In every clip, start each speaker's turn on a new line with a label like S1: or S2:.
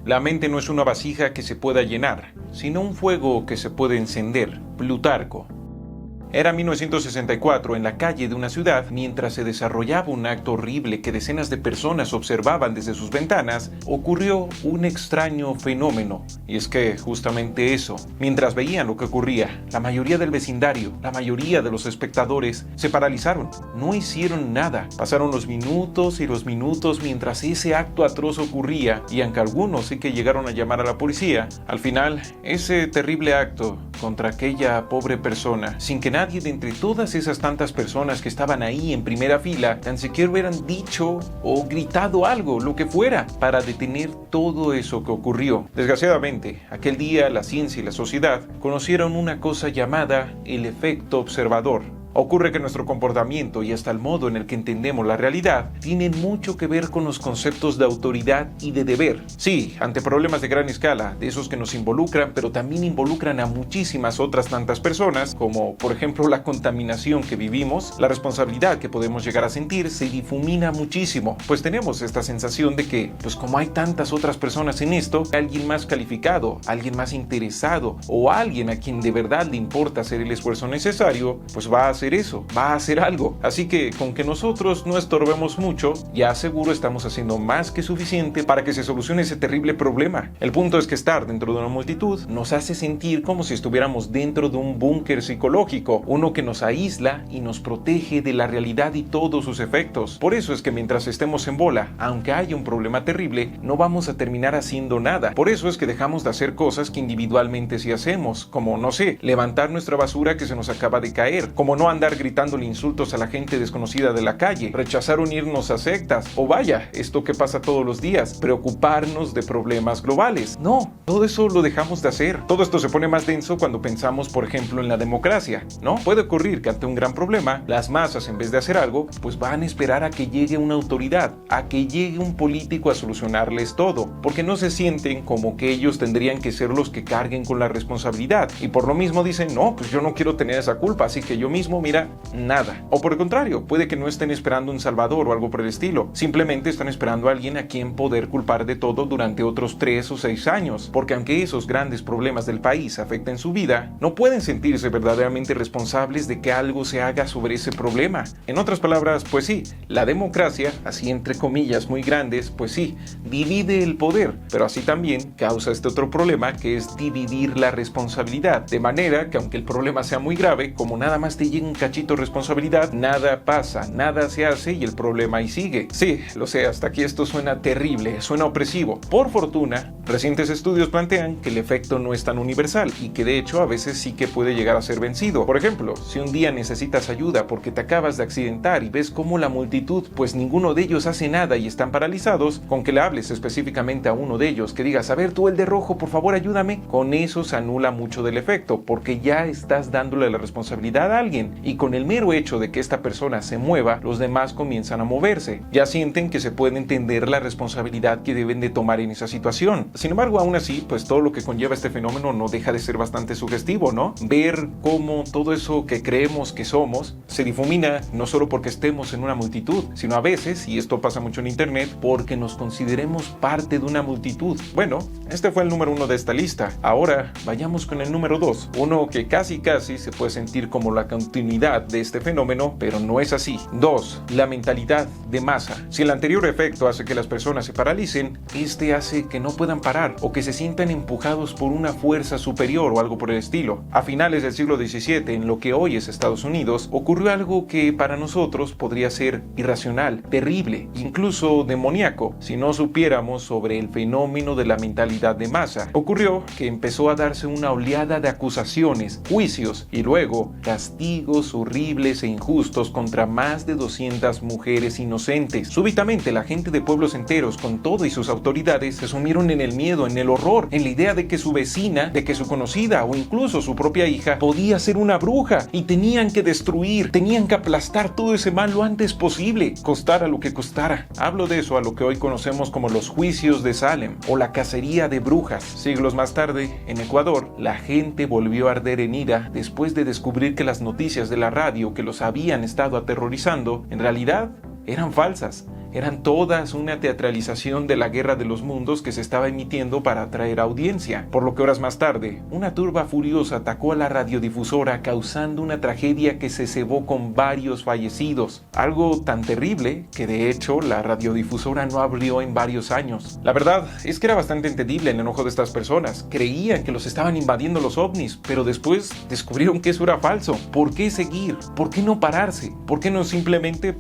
S1: La mente no es una vasija que se pueda llenar, sino un fuego que se puede encender. Plutarco. Era 1964 en la calle de una ciudad, mientras se desarrollaba un acto horrible que decenas de personas observaban desde sus ventanas, ocurrió un extraño fenómeno. Y es que justamente eso, mientras veían lo que ocurría, la mayoría del vecindario, la mayoría de los espectadores, se paralizaron, no hicieron nada. Pasaron los minutos y los minutos mientras ese acto atroz ocurría, y aunque algunos sí que llegaron a llamar a la policía, al final, ese terrible acto contra aquella pobre persona, sin que nadie de entre todas esas tantas personas que estaban ahí en primera fila tan siquiera hubieran dicho o gritado algo, lo que fuera, para detener todo eso que ocurrió. Desgraciadamente, aquel día la ciencia y la sociedad conocieron una cosa llamada el efecto observador. Ocurre que nuestro comportamiento y hasta el modo en el que entendemos la realidad tienen mucho que ver con los conceptos de autoridad y de deber. Sí, ante problemas de gran escala, de esos que nos involucran, pero también involucran a muchísimas otras tantas personas, como por ejemplo la contaminación que vivimos, la responsabilidad que podemos llegar a sentir se difumina muchísimo, pues tenemos esta sensación de que, pues como hay tantas otras personas en esto, alguien más calificado, alguien más interesado o alguien a quien de verdad le importa hacer el esfuerzo necesario, pues va a hacer eso, va a hacer algo. Así que con que nosotros no estorbemos mucho, ya seguro estamos haciendo más que suficiente para que se solucione ese terrible problema. El punto es que estar dentro de una multitud nos hace sentir como si estuviéramos dentro de un búnker psicológico, uno que nos aísla y nos protege de la realidad y todos sus efectos. Por eso es que mientras estemos en bola, aunque haya un problema terrible, no vamos a terminar haciendo nada. Por eso es que dejamos de hacer cosas que individualmente sí hacemos, como, no sé, levantar nuestra basura que se nos acaba de caer, como no andar gritándole insultos a la gente desconocida de la calle, rechazar unirnos a sectas, o vaya, esto que pasa todos los días, preocuparnos de problemas globales. No, todo eso lo dejamos de hacer. Todo esto se pone más denso cuando pensamos, por ejemplo, en la democracia, ¿no? Puede ocurrir que ante un gran problema, las masas, en vez de hacer algo, pues van a esperar a que llegue una autoridad, a que llegue un político a solucionarles todo, porque no se sienten como que ellos tendrían que ser los que carguen con la responsabilidad, y por lo mismo dicen, no, pues yo no quiero tener esa culpa, así que yo mismo, mira, nada. O por el contrario, puede que no estén esperando un salvador o algo por el estilo, simplemente están esperando a alguien a quien poder culpar de todo durante otros 3 o 6 años, porque aunque esos grandes problemas del país afecten su vida, no pueden sentirse verdaderamente responsables de que algo se haga sobre ese problema. En otras palabras, pues sí, la democracia, así entre comillas muy grandes, pues sí, divide el poder, pero así también causa este otro problema que es dividir la responsabilidad, de manera que aunque el problema sea muy grave, como nada más te llega un cachito de responsabilidad, nada pasa, nada se hace y el problema ahí sigue. Sí, lo sé, hasta aquí esto suena terrible, suena opresivo. Por fortuna, recientes estudios plantean que el efecto no es tan universal y que de hecho a veces sí que puede llegar a ser vencido. Por ejemplo, si un día necesitas ayuda porque te acabas de accidentar y ves cómo la multitud, pues ninguno de ellos hace nada y están paralizados, con que le hables específicamente a uno de ellos, que digas, a ver tú el de rojo, por favor ayúdame, con eso se anula mucho del efecto, porque ya estás dándole la responsabilidad a alguien y con el mero hecho de que esta persona se mueva, los demás comienzan a moverse. Ya sienten que se puede entender la responsabilidad que deben de tomar en esa situación. Sin embargo, aún así, pues todo lo que conlleva este fenómeno no deja de ser bastante sugestivo, ¿no? Ver cómo todo eso que creemos que somos se difumina no solo porque estemos en una multitud, sino a veces, y esto pasa mucho en internet, porque nos consideremos parte de una multitud. Bueno, este fue el número 1 de esta lista. Ahora vayamos con el número 2, uno que casi se puede sentir como la continuidad de este fenómeno, pero no es así. 2. La mentalidad de masa. Si el anterior efecto hace que las personas se paralicen, este hace que no puedan parar o que se sientan empujados por una fuerza superior o algo por el estilo. A finales del siglo XVII, en lo que hoy es Estados Unidos, ocurrió algo que para nosotros podría ser irracional, terrible, incluso demoníaco, si no supiéramos sobre el fenómeno de la mentalidad de masa. Ocurrió que empezó a darse una oleada de acusaciones, juicios y luego castigos horribles e injustos contra más de 200 mujeres inocentes. Súbitamente la gente de pueblos enteros, con todo y sus autoridades, se sumieron en el miedo, en el horror, en la idea de que su vecina, de que su conocida o incluso su propia hija podía ser una bruja y tenían que destruir, tenían que aplastar todo ese mal lo antes posible, costara lo que costara. Hablo de eso a lo que hoy conocemos como los juicios de Salem o la cacería de brujas. Siglos más tarde, en Ecuador, la gente volvió a arder en ira después de descubrir que las noticias de la radio que los habían estado aterrorizando en realidad eran falsas. eran todas una teatralización de la Guerra de los Mundos que se estaba emitiendo para atraer audiencia, por lo que horas más tarde, una turba furiosa atacó a la radiodifusora causando una tragedia que se cebó con varios fallecidos, algo tan terrible que de hecho la radiodifusora no abrió en varios años. La verdad es que era bastante entendible el enojo de estas personas, creían que los estaban invadiendo los ovnis, pero después descubrieron que eso era falso. ¿Por qué seguir? ¿Por qué no pararse? ¿Por qué no simplemente,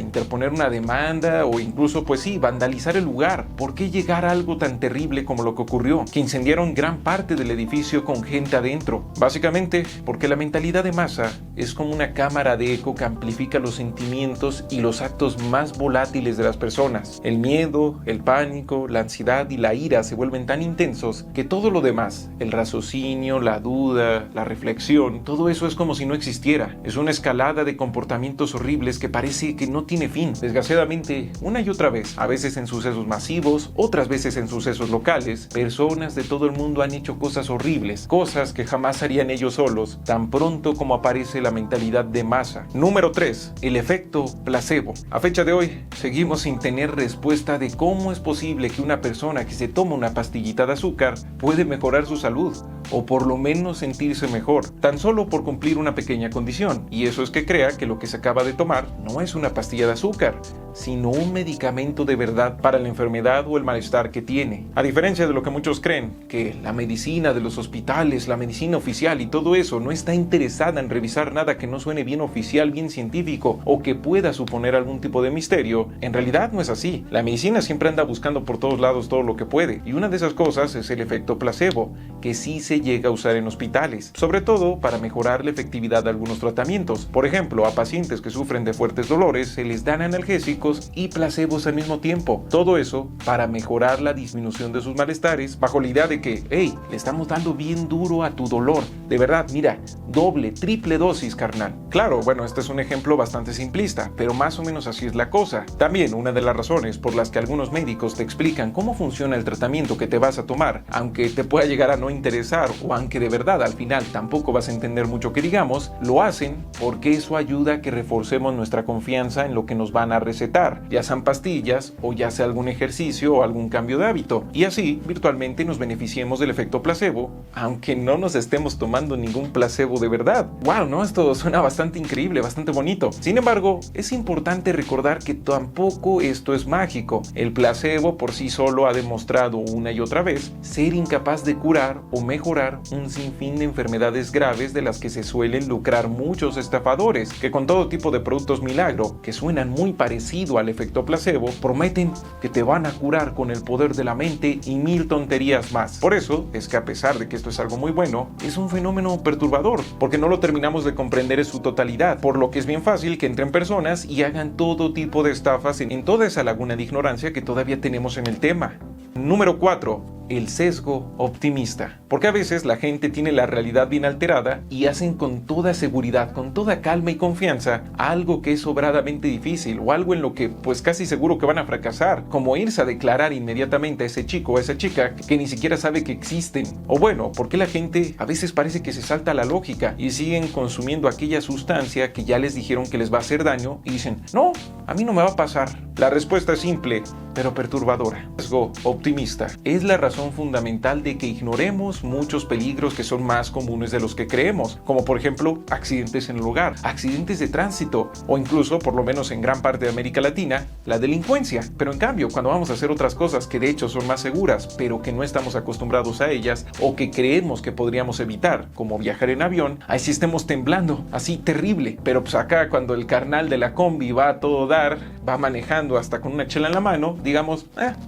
S1: interponer una demanda o incluso, vandalizar el lugar? ¿Por qué llegar a algo tan terrible como lo que ocurrió, que incendiaron gran parte del edificio con gente adentro? Básicamente, porque la mentalidad de masa es como una cámara de eco que amplifica los sentimientos y los actos más volátiles de las personas. El miedo, el pánico, la ansiedad y la ira se vuelven tan intensos que todo lo demás, el raciocinio, la duda, la reflexión, todo eso es como si no existiera. Es una escalada de comportamientos horribles que parece que no tiene fin. Desgraciadamente, una y otra vez, a veces en sucesos masivos, otras veces en sucesos locales, personas de todo el mundo han hecho cosas horribles, cosas que jamás harían ellos solos, tan pronto como aparece la mentalidad de masa. Número 3. El efecto placebo. A fecha de hoy, seguimos sin tener respuesta de cómo es posible que una persona que se toma una pastillita de azúcar puede mejorar su salud, o por lo menos sentirse mejor, tan solo por cumplir una pequeña condición, y eso es que crea que lo que se acaba de tomar no es una pastilla de azúcar, sino un medicamento de verdad para la enfermedad o el malestar que tiene. A diferencia de lo que muchos creen, que la medicina de los hospitales, la medicina oficial y todo eso no está interesada en revisar nada que no suene bien oficial, bien científico o que pueda suponer algún tipo de misterio, en realidad no es así. La medicina siempre anda buscando por todos lados todo lo que puede, y una de esas cosas es el efecto placebo, que sí se llega a usar en hospitales, sobre todo para mejorar la efectividad de algunos tratamientos. Por ejemplo, a pacientes que sufren de fuertes dolores se les dan analgésicos y placebos al mismo tiempo. Todo eso para mejorar la disminución de sus malestares, bajo la idea de que, hey, le estamos dando bien duro a tu dolor. De verdad, mira, doble, triple dosis, carnal. Claro, este es un ejemplo bastante simplista, pero más o menos así es la cosa. También una de las razones por las que algunos médicos te explican cómo funciona el tratamiento que te vas a tomar, aunque te pueda llegar a no interesar o aunque de verdad al final tampoco vas a entender mucho que digamos, lo hacen porque eso ayuda a que reforcemos nuestra confianza en lo que nos van a recetar, ya sean pastillas o ya sea algún ejercicio o algún cambio de hábito, y así virtualmente nos beneficiemos del efecto placebo, aunque no nos estemos tomando ningún placebo de verdad. Wow, ¿no? Esto suena bastante increíble, bastante bonito. Sin embargo, es importante recordar que tampoco esto es mágico. El placebo por sí solo ha demostrado una y otra vez ser incapaz de curar o mejorar un sinfín de enfermedades graves de las que se suelen lucrar muchos estafadores, que con todo tipo de productos milagro, que suenan muy parecido al efecto placebo, prometen que te van a curar con el poder de la mente y mil tonterías más. Por eso es que a pesar de que esto es algo muy bueno, es un fenómeno perturbador, porque no lo terminamos de comprender en su totalidad, por lo que es bien fácil que entren personas y hagan todo tipo de estafas en toda esa laguna de ignorancia que todavía tenemos en el tema. Número 4. El sesgo optimista. Porque a veces la gente tiene la realidad bien alterada y hacen con toda seguridad, con toda calma y confianza, algo que es sobradamente difícil o algo en lo que casi seguro que van a fracasar, como irse a declarar inmediatamente a ese chico o a esa chica que ni siquiera sabe que existen. O porque la gente a veces parece que se salta la lógica y siguen consumiendo aquella sustancia que ya les dijeron que les va a hacer daño y dicen, no, a mí no me va a pasar. La respuesta es simple, pero perturbadora. Sesgo optimista es la razón fundamental de que ignoremos muchos peligros que son más comunes de los que creemos, como por ejemplo accidentes en el hogar, accidentes de tránsito o incluso, por lo menos en gran parte de América Latina, la delincuencia. Pero en cambio, cuando vamos a hacer otras cosas que de hecho son más seguras, pero que no estamos acostumbrados a ellas o que creemos que podríamos evitar, como viajar en avión, ahí sí estemos temblando, así terrible. Pero acá cuando el carnal de la combi va a todo dar, va manejando hasta con una chela en la mano, digamos,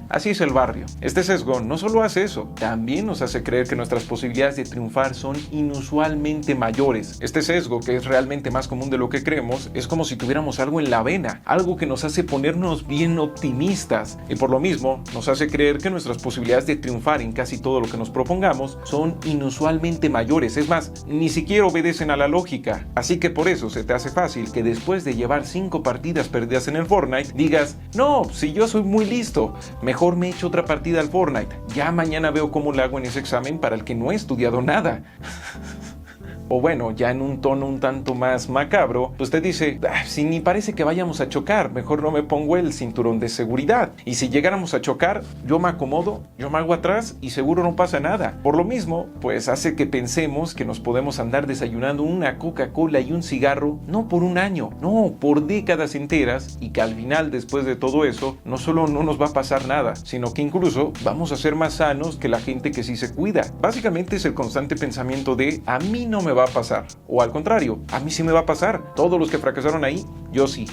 S1: así es el barrio. Este sesgo no solo hace eso, también nos hace creer que nuestras posibilidades de triunfar son inusualmente mayores. Este sesgo, que es realmente más común de lo que creemos, es como si tuviéramos algo en la vena, algo que nos hace ponernos bien optimistas y por lo mismo nos hace creer que nuestras posibilidades de triunfar en casi todo lo que nos propongamos son inusualmente mayores. Es más, ni siquiera obedecen a la lógica. Así que por eso se te hace fácil que después de llevar 5 partidas perdidas en el Fortnite digas, no, si yo soy muy listo, mejor me echo otra partida al Fortnite, ya mañana veo cómo le hago en ese examen para el que no he estudiado nada. O bueno, ya en un tono un tanto más macabro, pues te dice, si ni parece que vayamos a chocar, mejor no me pongo el cinturón de seguridad. Y si llegáramos a chocar, yo me acomodo, yo me hago atrás y seguro no pasa nada. Por lo mismo, pues hace que pensemos que nos podemos andar desayunando una Coca-Cola y un cigarro, no por un año, no, por décadas enteras, y que al final, después de todo eso, no solo no nos va a pasar nada, sino que incluso vamos a ser más sanos que la gente que sí se cuida. Básicamente es el constante pensamiento de a mí no me va a pasar, o al contrario, a mí sí me va a pasar. Todos los que fracasaron ahí, yo sí.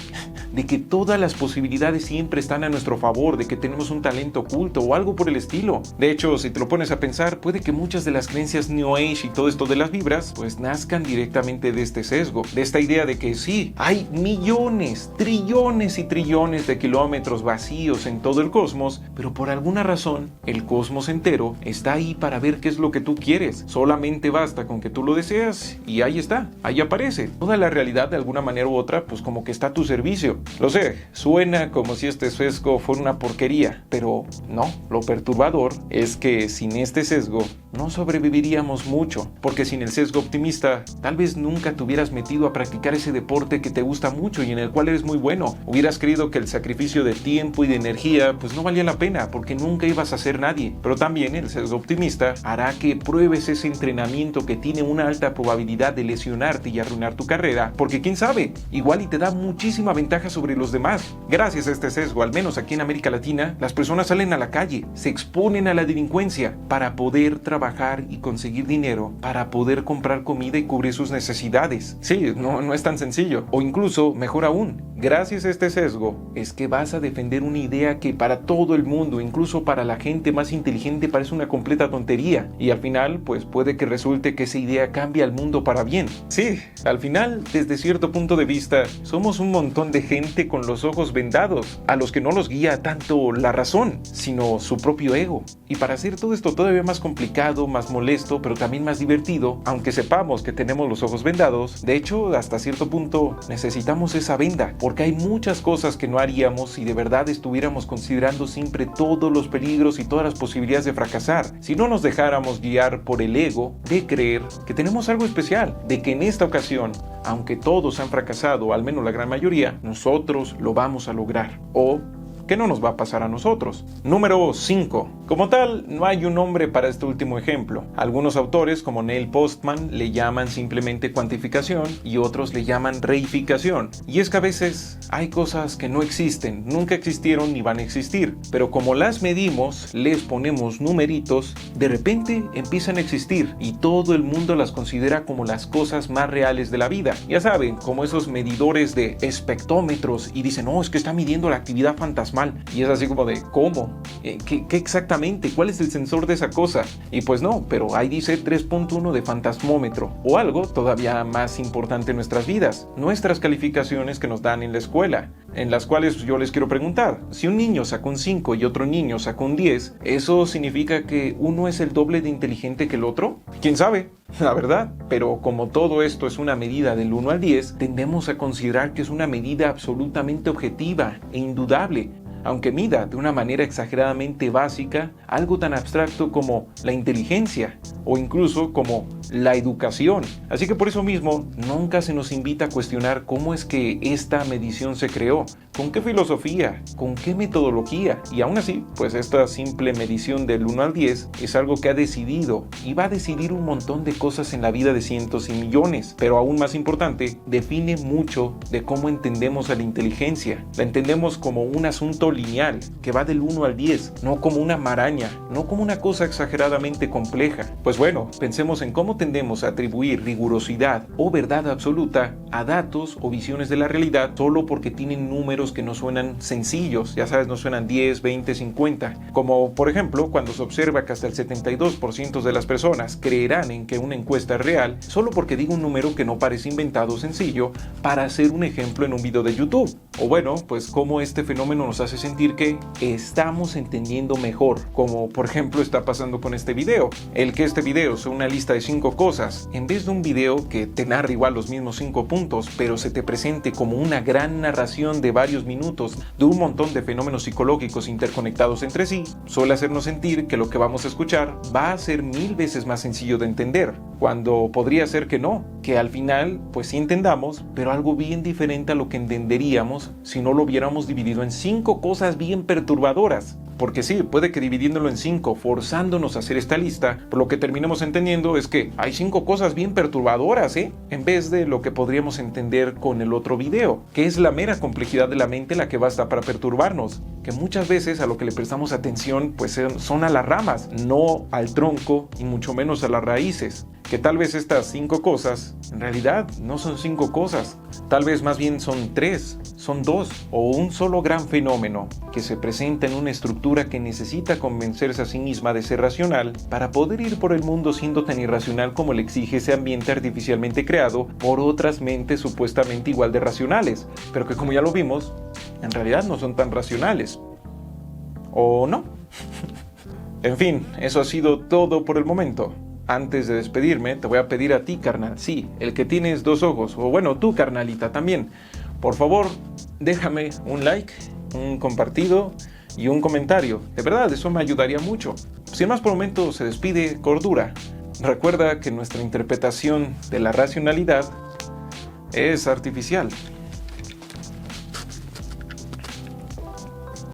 S1: De que todas las posibilidades siempre están a nuestro favor, de que tenemos un talento oculto o algo por el estilo. De hecho, si te lo pones a pensar, puede que muchas de las creencias New Age y todo esto de las vibras, pues nazcan directamente de este sesgo, de esta idea de que sí, hay millones, trillones y trillones de kilómetros vacíos en todo el cosmos, pero por alguna razón, el cosmos entero está ahí para ver qué es lo que tú quieres. Solamente basta con que tú lo deseas y ahí está, ahí aparece. Toda la realidad de alguna manera u otra, pues como que está a tu servicio. Lo sé, suena como si este sesgo fuera una porquería, pero no, lo perturbador es que sin este sesgo no sobreviviríamos mucho, porque sin el sesgo optimista tal vez nunca te hubieras metido a practicar ese deporte que te gusta mucho y en el cual eres muy bueno. Hubieras creído que el sacrificio de tiempo y de energía pues no valía la pena porque nunca ibas a ser nadie. Pero también el sesgo optimista hará que pruebes ese entrenamiento que tiene una alta probabilidad de lesionarte y arruinar tu carrera, porque quién sabe, igual y te da muchísima ventaja sobre los demás. Gracias a este sesgo, al menos aquí en América Latina, las personas salen a la calle, se exponen a la delincuencia para poder trabajar y conseguir dinero, para poder comprar comida y cubrir sus necesidades. Sí, no es tan sencillo. O incluso, mejor aún, gracias a este sesgo, es que vas a defender una idea que para todo el mundo, incluso para la gente más inteligente, parece una completa tontería. Y al final, pues puede que resulte que esa idea cambie al mundo para bien. Sí, al final, desde cierto punto de vista, somos un montón de gente con los ojos vendados, a los que no los guía tanto la razón, sino su propio ego. Y para hacer todo esto todavía más complicado, más molesto, pero también más divertido, aunque sepamos que tenemos los ojos vendados, de hecho, hasta cierto punto necesitamos esa venda, porque hay muchas cosas que no haríamos si de verdad estuviéramos considerando siempre todos los peligros y todas las posibilidades de fracasar, si no nos dejáramos guiar por el ego de creer que tenemos algo especial, de que en esta ocasión, aunque todos han fracasado, al menos la gran mayoría, nosotros lo vamos a lograr, o que no nos va a pasar a nosotros. Número 5. Como tal, no hay un nombre para este último ejemplo. Algunos autores, como Neil Postman, le llaman simplemente cuantificación y otros le llaman reificación. Y es que a veces hay cosas que no existen, nunca existieron ni van a existir, pero como las medimos, les ponemos numeritos, de repente empiezan a existir y todo el mundo las considera como las cosas más reales de la vida. Ya saben, como esos medidores de espectrómetros y dicen, no, es que está midiendo la actividad fantasmal. Y es así como de, ¿cómo? ¿Qué exactamente? ¿Cuál es el sensor de esa cosa? Y pues no, pero ahí dice 3.1 de fantasmómetro. O algo todavía más importante en nuestras vidas, nuestras calificaciones que nos dan en la escuela, en las cuales yo les quiero preguntar, si un niño sacó un 5 y otro niño sacó un 10, ¿eso significa que uno es el doble de inteligente que el otro? ¿Quién sabe? La verdad, pero como todo esto es una medida del 1 al 10, tendemos a considerar que es una medida absolutamente objetiva e indudable, aunque mida de una manera exageradamente básica algo tan abstracto como la inteligencia o incluso como la educación. Así que por eso mismo nunca se nos invita a cuestionar cómo es que esta medición se creó, con qué filosofía, con qué metodología. Y aún así, pues esta simple medición del 1 al 10 es algo que ha decidido y va a decidir un montón de cosas en la vida de cientos y millones. Pero aún más importante, define mucho de cómo entendemos a la inteligencia. La entendemos como un asunto lineal que va del 1 al 10, no como una maraña, no como una cosa exageradamente compleja. Pues bueno, pensemos en cómo tendemos a atribuir rigurosidad o verdad absoluta a datos o visiones de la realidad solo porque tienen números que no suenan sencillos, ya sabes, no suenan 10, 20, 50, como por ejemplo cuando se observa que hasta el 72% de las personas creerán en que una encuesta es real solo porque diga un número que no parece inventado o sencillo para hacer un ejemplo en un video de YouTube. O bueno, pues cómo este fenómeno nos hace sentir que estamos entendiendo mejor, como por ejemplo está pasando con este video. El que este video sea una lista de 5 5 cosas, en vez de un video que te narra igual los mismos 5 puntos, pero se te presente como una gran narración de varios minutos de un montón de fenómenos psicológicos interconectados entre sí, suele hacernos sentir que lo que vamos a escuchar va a ser 1000 veces más sencillo de entender, cuando podría ser que no, que al final pues sí entendamos, pero algo bien diferente a lo que entenderíamos si no lo hubiéramos dividido en 5 cosas bien perturbadoras. Porque sí, puede que dividiéndolo en 5, forzándonos a hacer esta lista, por lo que terminemos entendiendo es que hay 5 cosas bien perturbadoras, en vez de lo que podríamos entender con el otro video, que es la mera complejidad de la mente la que basta para perturbarnos, que muchas veces a lo que le prestamos atención pues son a las ramas, no al tronco y mucho menos a las raíces. Que tal vez estas 5 cosas en realidad no son 5 cosas, tal vez más bien son 3, son 2 o un solo gran fenómeno que se presenta en una estructura que necesita convencerse a sí misma de ser racional para poder ir por el mundo siendo tan irracional como le exige ese ambiente artificialmente creado por otras mentes supuestamente igual de racionales, pero que como ya lo vimos, en realidad no son tan racionales. ¿O no? En fin, eso ha sido todo por el momento. Antes de despedirme, te voy a pedir a ti, carnal, sí, el que tienes 2 ojos, o bueno, tú, carnalita, también. Por favor, déjame un like, un compartido y un comentario. De verdad, eso me ayudaría mucho. Sin más por el momento, se despide Cordura. Recuerda que nuestra interpretación de la racionalidad es artificial.